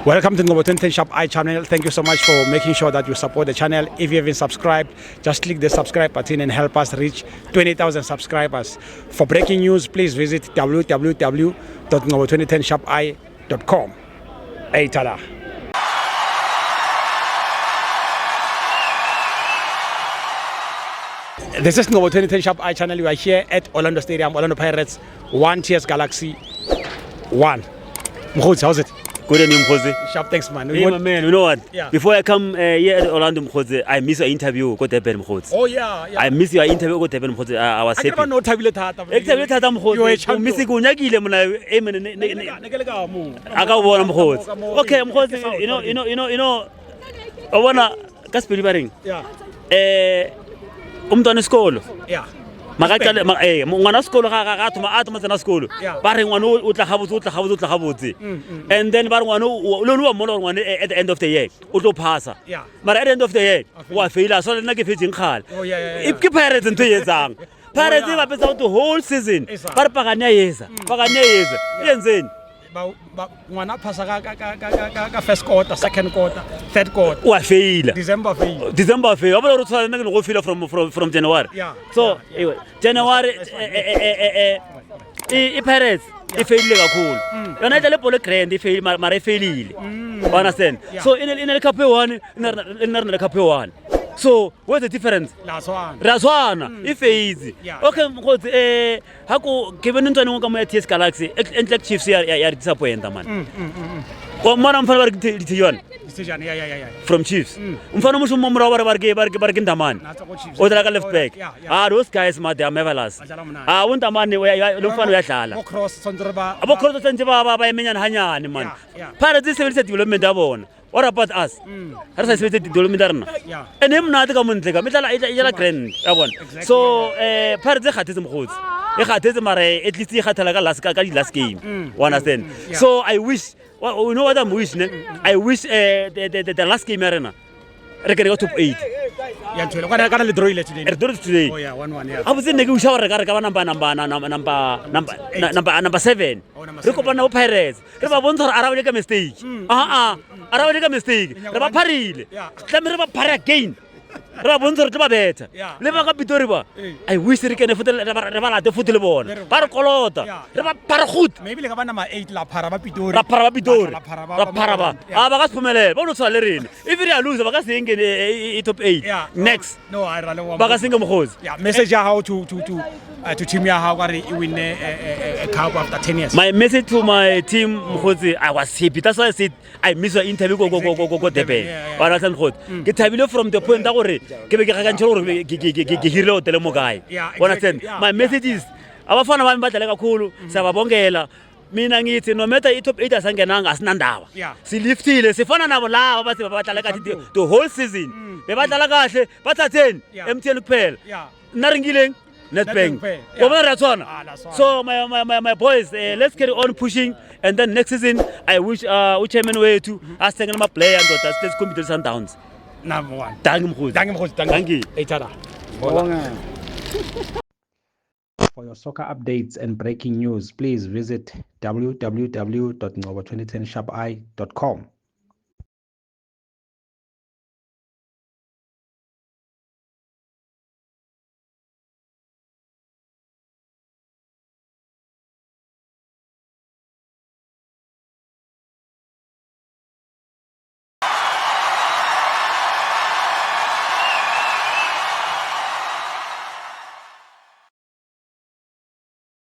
Welcome to Ngobo 2010 Sharp Eye channel. Thank you so much for making sure that you support the channel. If you haven't subscribed, just click the subscribe button and help us reach 20,000 subscribers. For breaking news, please visit www.ngobo2010sharpeye.com. Hey, tada. This is Ngobo 2010 Sharp Eye channel. We are here at Orlando Stadium, Orlando Pirates, 1 TS Galaxy 1. Mkhozi, how's it? Good evening, Mkhozi. Sharp, thanks, man. Hey, my man, you know what? Yeah. Before I come here at Orlando, Mkhozi, I miss your interview with Durban, Mkhozi. Oh, yeah. I miss your interview with Durban, Mkhozi. I was happy. I never know Tabile Tata. Tabile Tata, Mkhozi. You are a champion. Missing Gunyagile, Mkhozi. Okay, Mkhozi, you know, I wanna Kasperi Baring. Yeah. Umntwana isikolo. Yeah. Makaqale ngwana isikolo ga thoma a thoma tsena isikolo ba re ngwana o tla gabotse and then ba re ngwana lo wa mona ngwana at the end of the year o tlo passa mara at the end of the year wa faila so nna ke fetseng khale if ke Pirates ntwe yetsang Pirates ba pesa the whole season ba re pagane yeza yenzeni ba ngwana phasa ka first quarter, second quarter, third quarter. Wa faila December fail. Ba re tswana nna ke go faila from January. So anyway, January I Pirates I failile kakhulu. Yona ile ball grand I fail mara I failile. You understand? So in the cup 1 in the cup 1. So what's the difference? Razwana if easy. Okay, Mkhozi hako given ntwana ngo ka TS Galaxy Black Chiefs ya disappoint man. Ko mana mfana ba re decision. Yeah. From Chiefs. Mfana mushumo mura ba re ndamani. O dra ka left back. Those guys they are marvelous. Undamani lo mfana uyadlala. Cross Sondreba. Abo cross tsentse ba emenyana hanyane man. Pirates service development abona. What about us? Har sa sebetse development rena. And him na ka montle ka metla ila grand abona. So Pirates khathetse Mkhozi. E khathetse mara at least e khathala ka last game. You understand? So I wish you know what I'm wishing? I wish the last game arena re go top 8. Ya ntshwele kana le draw ile today. Draw today. Oh yeah, 1-1 yeah. Abutse nne ke u shawara ka re ka ba number 7. Re kopana o Pirates. Re ba bontsha re arabile ka mistake. Arabile ka mistake. Re ba pharile. Tlame re ba phara again. Re ba bontsha re tla ba betha. Le ba ka Pitori ba. I wish re kene futele re ba late futele bona. Ba re kolota. Re ba phara goed. Maybe le ka ba number 8 la phara ba Pitori. Ba phara ba. Ba ka sphumelele. Ba no tswale rena. If we are lose ba ka senge e top 8. Next. No, I rale wa. Ba ka senge Mkhozi. Yeah, message ya how to team ya how gare win a cup after 10 years. My message to my team Mkhozi, I was happy. That's why I said I miss your interview go Durban. Ba ra tsan Mkhozi. Ke thabile from the point that gore ke be ke ga ntsholo gore ke hirile hotel mo gae. Understand? My message is abafana bami badlale kakhulu siyababongela. Mina ngithi no matter I top 8 asangenanga asinandaba. Siliftile sifana nabo laba bathi badlala kahle the whole season. Bebadlala kahle bathatheni MTN kuphela. Naringileng Netbank. So my boys, let's carry on pushing, and then next season I wish chairman way to ask my player and let's compete with Sundowns. Number 1. Thank you. Thank you. Hey, tada. For your soccer updates and breaking news, please visit www.ngobo2010sharpeye.com.